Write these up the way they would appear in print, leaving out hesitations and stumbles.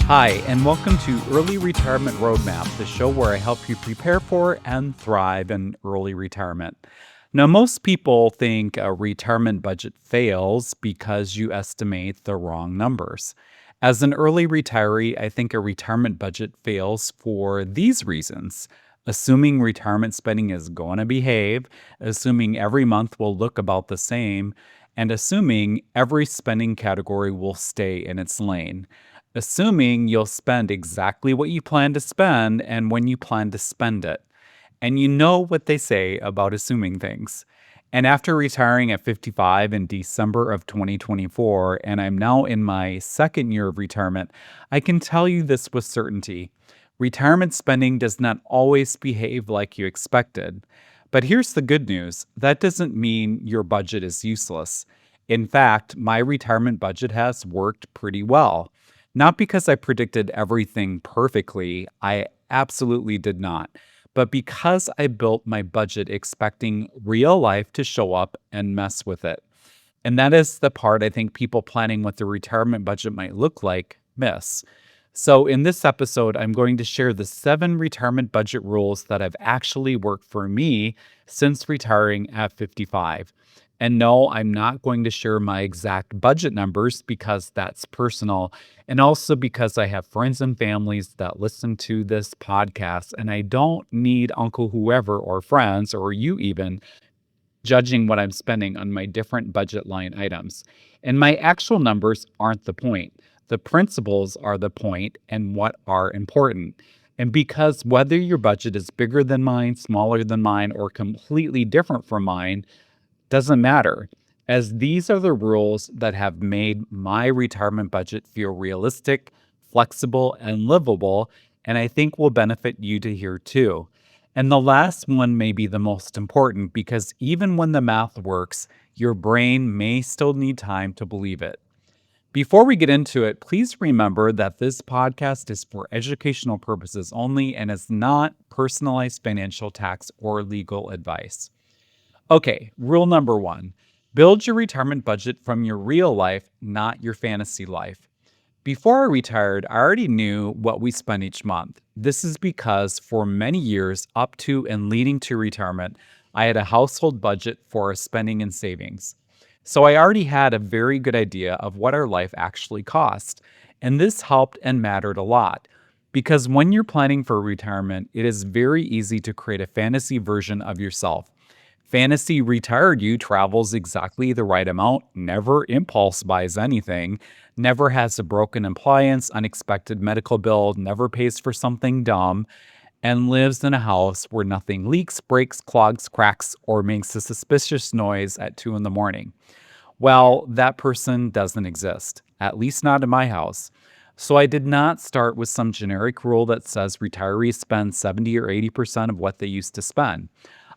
Hi, and welcome to Early Retirement Roadmap, the show where I help you prepare for and thrive in early retirement. Now, most people think a retirement budget fails because you estimate the wrong numbers. As an early retiree, I think a retirement budget fails for these reasons: assuming retirement spending is going to behave, assuming every month will look about the same, and assuming every spending category will stay in its lane, assuming you'll spend exactly what you plan to spend and when you plan to spend it. And you know what they say about assuming things. And after retiring at 55 in December of 2024, and I'm now in my second year of retirement, I can tell you this with certainty. Retirement spending does not always behave like you expected. But here's the good news: that doesn't mean your budget is useless. In fact, my retirement budget has worked pretty well. Not because I predicted everything perfectly, I absolutely did not, but because I built my budget expecting real life to show up and mess with it. And that is the part I think people planning what their retirement budget might look like miss. So, in this episode, I'm going to share the 7 retirement budget rules that have actually worked for me since retiring at 55. And no, I'm not going to share my exact budget numbers because that's personal. And also because I have friends and families that listen to this podcast, and I don't need Uncle whoever or friends or you even judging what I'm spending on my different budget line items. And my actual numbers aren't the point. The principles are the point and what are important. And because whether your budget is bigger than mine, smaller than mine, or completely different from mine, doesn't matter, as these are the rules that have made my retirement budget feel realistic, flexible, and livable, and I think will benefit you to hear too. And the last one may be the most important because even when the math works, your brain may still need time to believe it. Before we get into it, please remember that this podcast is for educational purposes only and is not personalized financial, tax, or legal advice. Okay, rule number 1: build your retirement budget from your real life, not your fantasy life. Before I retired, I already knew what we spent each month. This is because for many years, up to and leading to retirement, I had a household budget for our spending and savings. So I already had a very good idea of what our life actually cost. And this helped and mattered a lot. Because when you're planning for retirement, it is very easy to create a fantasy version of yourself. Fantasy retired you travels exactly the right amount, never impulse buys anything, never has a broken appliance, unexpected medical bill, never pays for something dumb, and lives in a house where nothing leaks, breaks, clogs, cracks, or makes a suspicious noise at 2 in the morning. Well, that person doesn't exist, at least not in my house. So I did not start with some generic rule that says retirees spend 70 or 80% of what they used to spend.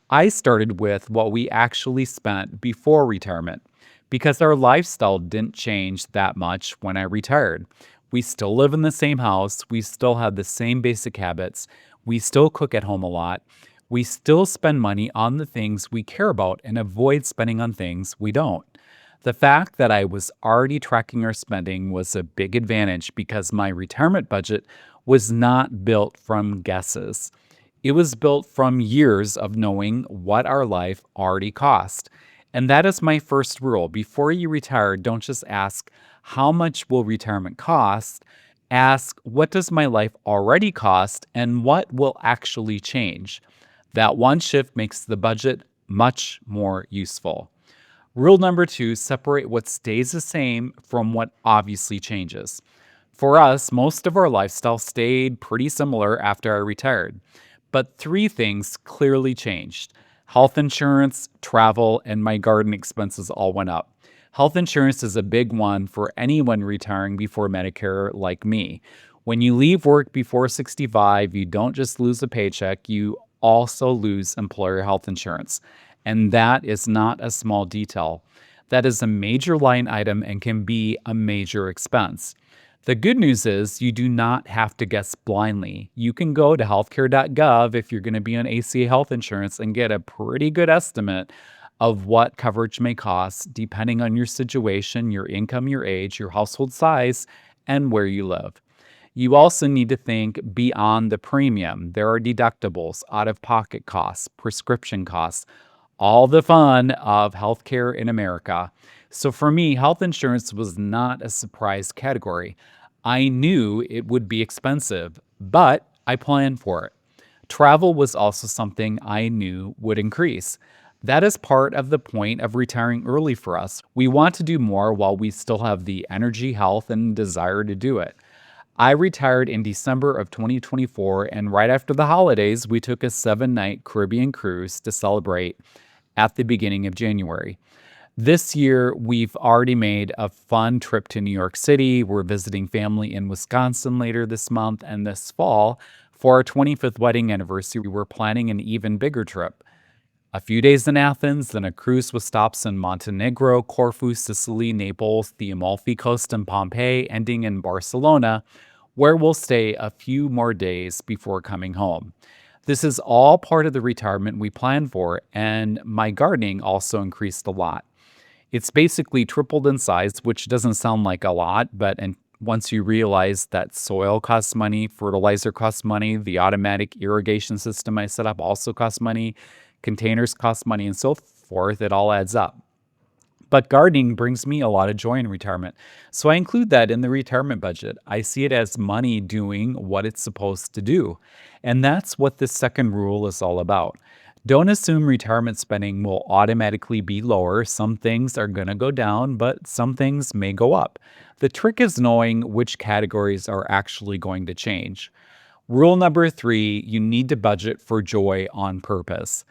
I started with what we actually spent before retirement because our lifestyle didn't change that much when I retired. We still live in the same house. We still have the same basic habits. We still cook at home a lot. We still spend money on the things we care about and avoid spending on things we don't. The fact that I was already tracking our spending was a big advantage because my retirement budget was not built from guesses. It was built from years of knowing what our life already cost. And that is my first rule. Before you retire, don't just ask, how much will retirement cost? Ask, what does my life already cost and what will actually change? That one shift makes the budget much more useful. Rule number 2: separate what stays the same from what obviously changes. For us, most of our lifestyle stayed pretty similar after I retired. But 3 things clearly changed: health insurance, travel, and my garden expenses all went up. Health insurance is a big one for anyone retiring before Medicare like me. When you leave work before 65, you don't just lose a paycheck, you also lose employer health insurance. And that is not a small detail. That is a major line item and can be a major expense. The good news is you do not have to guess blindly. You can go to healthcare.gov if you're going to be on ACA health insurance and get a pretty good estimate of what coverage may cost depending on your situation, your income, your age, your household size, and where you live. You also need to think beyond the premium. There are deductibles, out of pocket costs, prescription costs, all the fun of healthcare in America. So for me, health insurance was not a surprise category. I knew it would be expensive, but I planned for it. Travel was also something I knew would increase. That is part of the point of retiring early for us. We want to do more while we still have the energy, health, and desire to do it. I retired in December of 2024, and right after the holidays, we took a 7 night Caribbean cruise to celebrate at the beginning of January. This year, we've already made a fun trip to New York City. We're visiting family in Wisconsin later this month, and this fall, for our 25th wedding anniversary, we're planning an even bigger trip. A few days in Athens, then a cruise with stops in Montenegro, Corfu, Sicily, Naples, the Amalfi Coast, and Pompeii, ending in Barcelona, where we'll stay a few more days before coming home. This is all part of the retirement we planned for, and my gardening also increased a lot. It's basically tripled in size, which doesn't sound like a lot, but and once you realize that soil costs money, fertilizer costs money, the automatic irrigation system I set up also costs money, containers cost money, and so forth, it all adds up. But gardening brings me a lot of joy in retirement. So I include that in the retirement budget. I see it as money doing what it's supposed to do. And that's what this second rule is all about. Don't assume retirement spending will automatically be lower. Some things are going to go down, but some things may go up. The trick is knowing which categories are actually going to change. Rule number three, you need to budget for joy on purpose.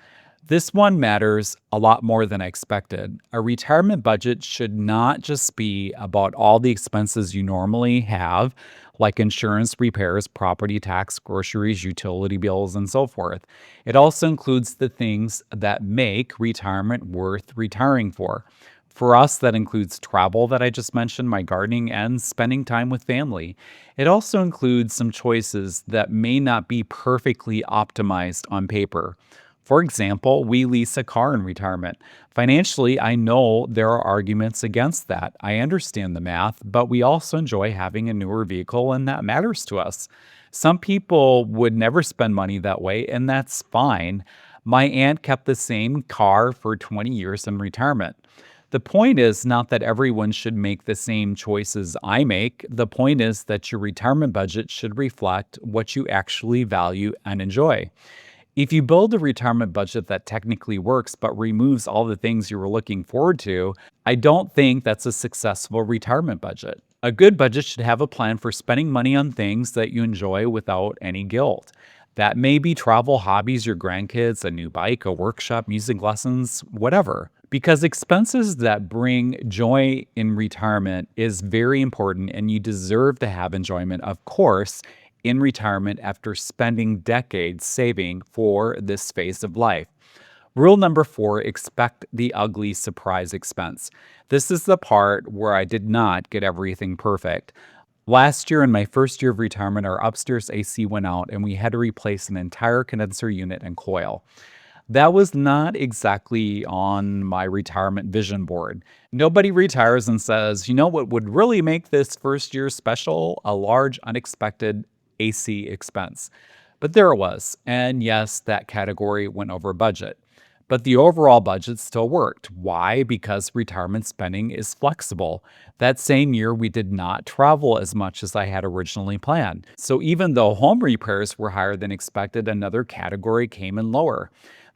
This one matters a lot more than I expected. A retirement budget should not just be about all the expenses you normally have, like insurance, repairs, property tax, groceries, utility bills, and so forth. It also includes the things that make retirement worth retiring for. For us, that includes travel that I just mentioned, my gardening, and spending time with family. It also includes some choices that may not be perfectly optimized on paper. For example, we lease a car in retirement. Financially, I know there are arguments against that. I understand the math, but we also enjoy having a newer vehicle, and that matters to us. Some people would never spend money that way, and that's fine. My aunt kept the same car for 20 years in retirement. The point is not that everyone should make the same choices I make. The point is that your retirement budget should reflect what you actually value and enjoy. If you build a retirement budget that technically works but removes all the things you were looking forward to, I don't think that's a successful retirement budget. A good budget should have a plan for spending money on things that you enjoy without any guilt. That may be travel, hobbies, your grandkids, a new bike, a workshop, music lessons, whatever. Because expenses that bring joy in retirement is very important, and you deserve to have enjoyment, of course, in retirement after spending decades saving for this phase of life. Rule number four, expect the ugly surprise expense. This is the part where I did not get everything perfect. Last year, in my first year of retirement, our upstairs AC went out and we had to replace an entire condenser unit and coil. That was not exactly on my retirement vision board. Nobody retires and says, you know what would really make this first year special? A large, unexpected AC expense. But there it was. And yes, that category went over budget. But the overall budget still worked. Why? Because retirement spending is flexible. That same year, we did not travel as much as I had originally planned. So even though home repairs were higher than expected, another category came in lower.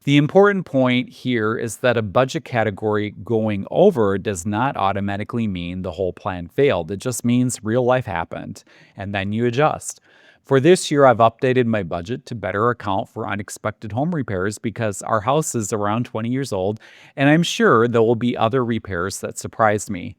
The important point here is that a budget category going over does not automatically mean the whole plan failed. It just means real life happened, and then you adjust. For this year, I've updated my budget to better account for unexpected home repairs because our house is around 20 years old, and I'm sure there will be other repairs that surprise me.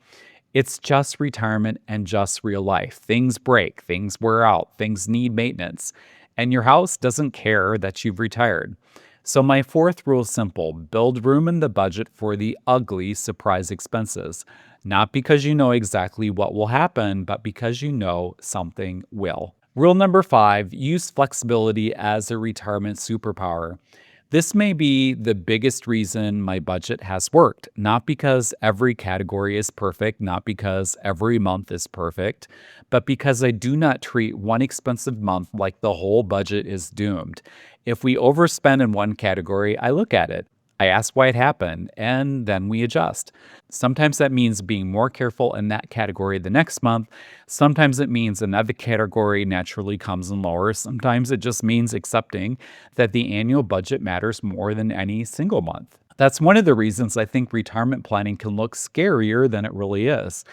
It's just retirement and just real life. Things break, things wear out, things need maintenance, and your house doesn't care that you've retired. So, my fourth rule is simple: build room in the budget for the ugly surprise expenses. Not because you know exactly what will happen, but because you know something will. Rule number five, use flexibility as a retirement superpower. This may be the biggest reason my budget has worked, not because every category is perfect, not because every month is perfect, but because I do not treat one expensive month like the whole budget is doomed. If we overspend in one category, I look at it. I ask why it happened, and then we adjust. Sometimes that means being more careful in that category the next month. Sometimes it means another category naturally comes in lower. Sometimes it just means accepting that the annual budget matters more than any single month. That's one of the reasons I think retirement planning can look scarier than it really is.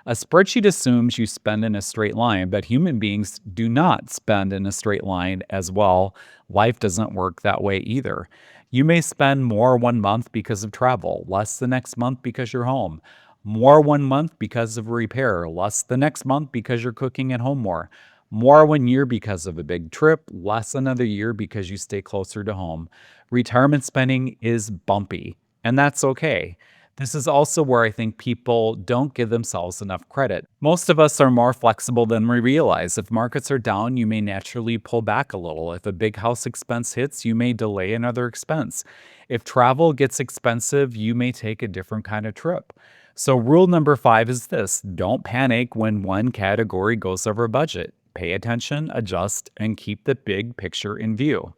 A spreadsheet assumes you spend in a straight line, but human beings do not spend in a straight line as well. Life doesn't work that way either. You may spend more one month because of travel, less the next month because you're home, more one month because of a repair, less the next month because you're cooking at home more one year because of a big trip, less another year because you stay closer to home. Retirement spending is bumpy, and that's okay. This is also where I think people don't give themselves enough credit. Most of us are more flexible than we realize. If markets are down, you may naturally pull back a little. If a big house expense hits, you may delay another expense. If travel gets expensive, you may take a different kind of trip. So, rule number five is this: don't panic when one category goes over budget. Pay attention, adjust, and keep the big picture in view.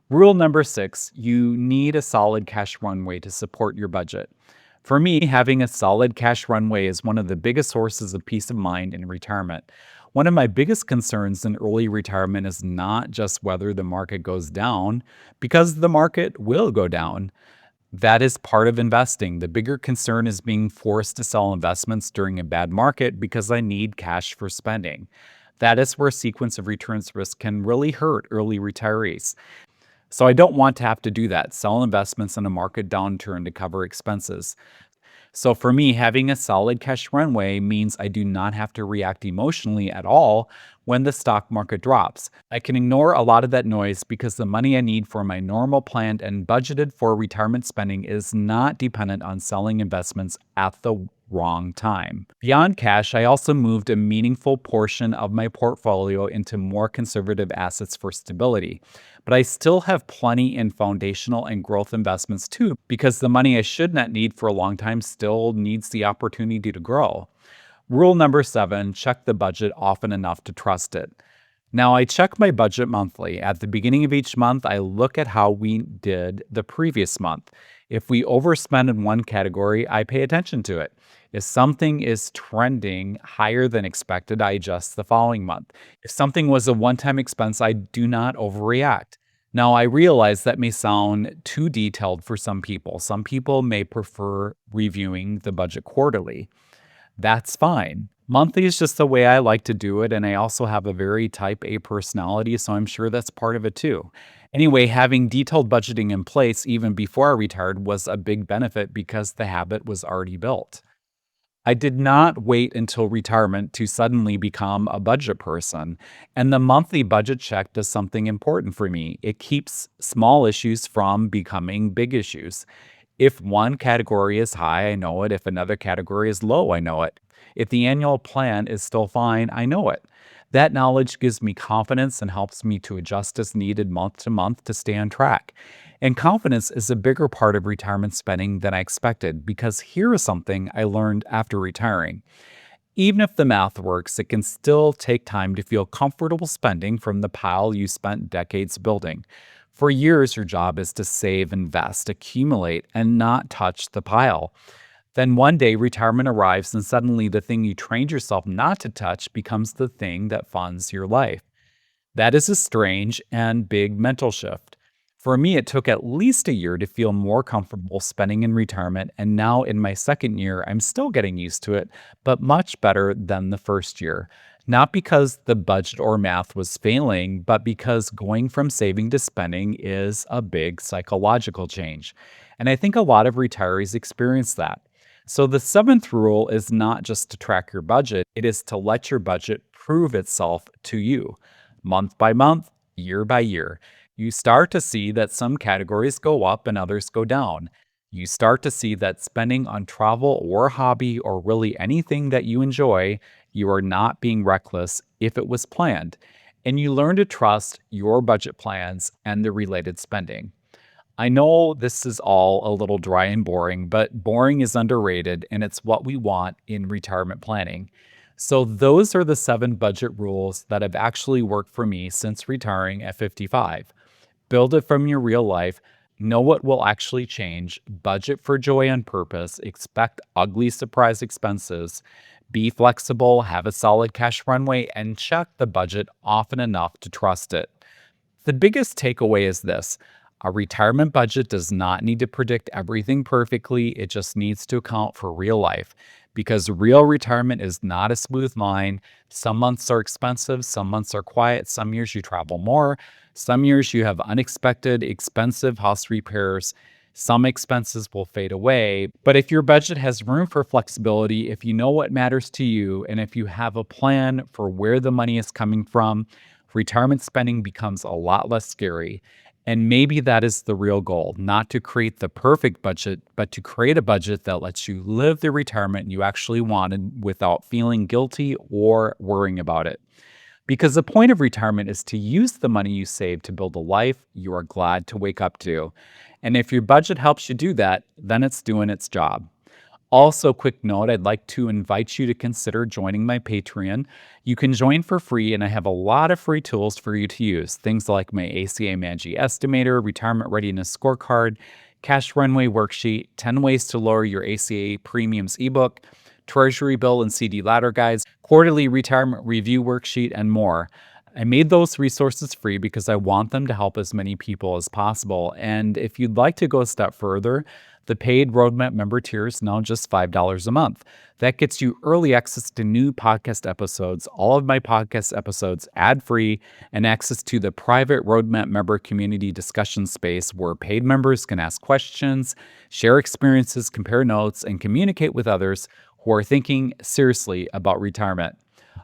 Rule number six: you need a solid cash runway to support your budget. For me, having a solid cash runway is one of the biggest sources of peace of mind in retirement. One of my biggest concerns in early retirement is not just whether the market goes down, because the market will go down. That is part of investing. The bigger concern is being forced to sell investments during a bad market because I need cash for spending. That is where sequence of returns risk can really hurt early retirees. So I don't want to have to do that, sell investments in a market downturn to cover expenses. So for me, having a solid cash runway means I do not have to react emotionally at all when the stock market drops. I can ignore a lot of that noise because the money I need for my normal planned and budgeted for retirement spending is not dependent on selling investments at the wrong time. Beyond cash, I also moved a meaningful portion of my portfolio into more conservative assets for stability. But I still have plenty in foundational and growth investments too, because the money I should not need for a long time still needs the opportunity to grow. Rule number seven: check the budget often enough to trust it. Now, I check my budget monthly. At the beginning of each month, I look at how we did the previous month. If we overspend in one category, I pay attention to it. If something is trending higher than expected, I adjust the following month. If something was a one time expense, I do not overreact. Now, I realize that may sound too detailed for some people. Some people may prefer reviewing the budget quarterly. That's fine. Monthly is just the way I like to do it, and I also have a very type A personality, so I'm sure that's part of it too. Anyway, having detailed budgeting in place even before I retired was a big benefit because the habit was already built. I did not wait until retirement to suddenly become a budget person, and the monthly budget check does something important for me. It keeps small issues from becoming big issues. If one category is high, I know it. If another category is low, I know it. If the annual plan is still fine, I know it. That knowledge gives me confidence and helps me to adjust as needed month to month to stay on track. And confidence is a bigger part of retirement spending than I expected because here is something I learned after retiring. Even if the math works, it can still take time to feel comfortable spending from the pile you spent decades building. For years, your job is to save, invest, accumulate, and not touch the pile. Then one day, retirement arrives, and suddenly the thing you trained yourself not to touch becomes the thing that funds your life. That is a strange and big mental shift. For me, it took at least a year to feel more comfortable spending in retirement, and now in my second year, I'm still getting used to it, but much better than the first year. Not because the budget or math was failing, but because going from saving to spending is a big psychological change. And I think a lot of retirees experience that. So the seventh rule is not just to track your budget, it is to let your budget prove itself to you month by month, year by year. You start to see that some categories go up and others go down. You start to see that spending on travel or hobby or really anything that you enjoy, you are not being reckless if it was planned. And you learn to trust your budget plans and the related spending. I know this is all a little dry and boring, but boring is underrated and it's what we want in retirement planning. So, those are the 7 budget rules that have actually worked for me since retiring at 55. Build it from your real life. Know what will actually change. Budget for joy and purpose. Expect ugly surprise expenses. Be flexible. Have a solid cash runway and check the budget often enough to trust it. The biggest takeaway is this: a retirement budget does not need to predict everything perfectly, it just needs to account for real life. Because real retirement is not a smooth line. Some months are expensive, some months are quiet, some years you travel more, some years you have unexpected, expensive house repairs. Some expenses will fade away, but if your budget has room for flexibility, if you know what matters to you, and if you have a plan for where the money is coming from, retirement spending becomes a lot less scary. And maybe that is the real goal, not to create the perfect budget, but to create a budget that lets you live the retirement you actually wanted without feeling guilty or worrying about it. Because the point of retirement is to use the money you save to build a life you are glad to wake up to. And if your budget helps you do that, then it's doing its job. Also, quick note, I'd like to invite you to consider joining my Patreon. You can join for free, and I have a lot of free tools for you to use. Things like my ACA Manji Estimator, Retirement Readiness Scorecard, Cash Runway Worksheet, 10 Ways to Lower Your ACA Premiums ebook, Treasury Bill and CD Ladder Guides, Quarterly Retirement Review Worksheet, and more. I made those resources free because I want them to help as many people as possible. And if you'd like to go a step further, the paid Roadmap member tier is now just $5 a month. That gets you early access to new podcast episodes, all of my podcast episodes ad free, and access to the private Roadmap member community discussion space where paid members can ask questions, share experiences, compare notes, and communicate with others who are thinking seriously about retirement.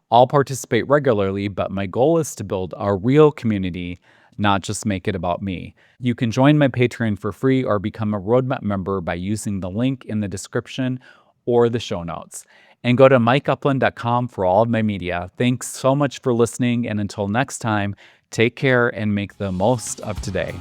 I'll participate regularly, but my goal is to build a real community, not just make it about me. You can join my Patreon for free or become a Roadmap member by using the link in the description or the show notes. And go to mikeupland.com for all of my media. Thanks so much for listening, and until next time, take care and make the most of today.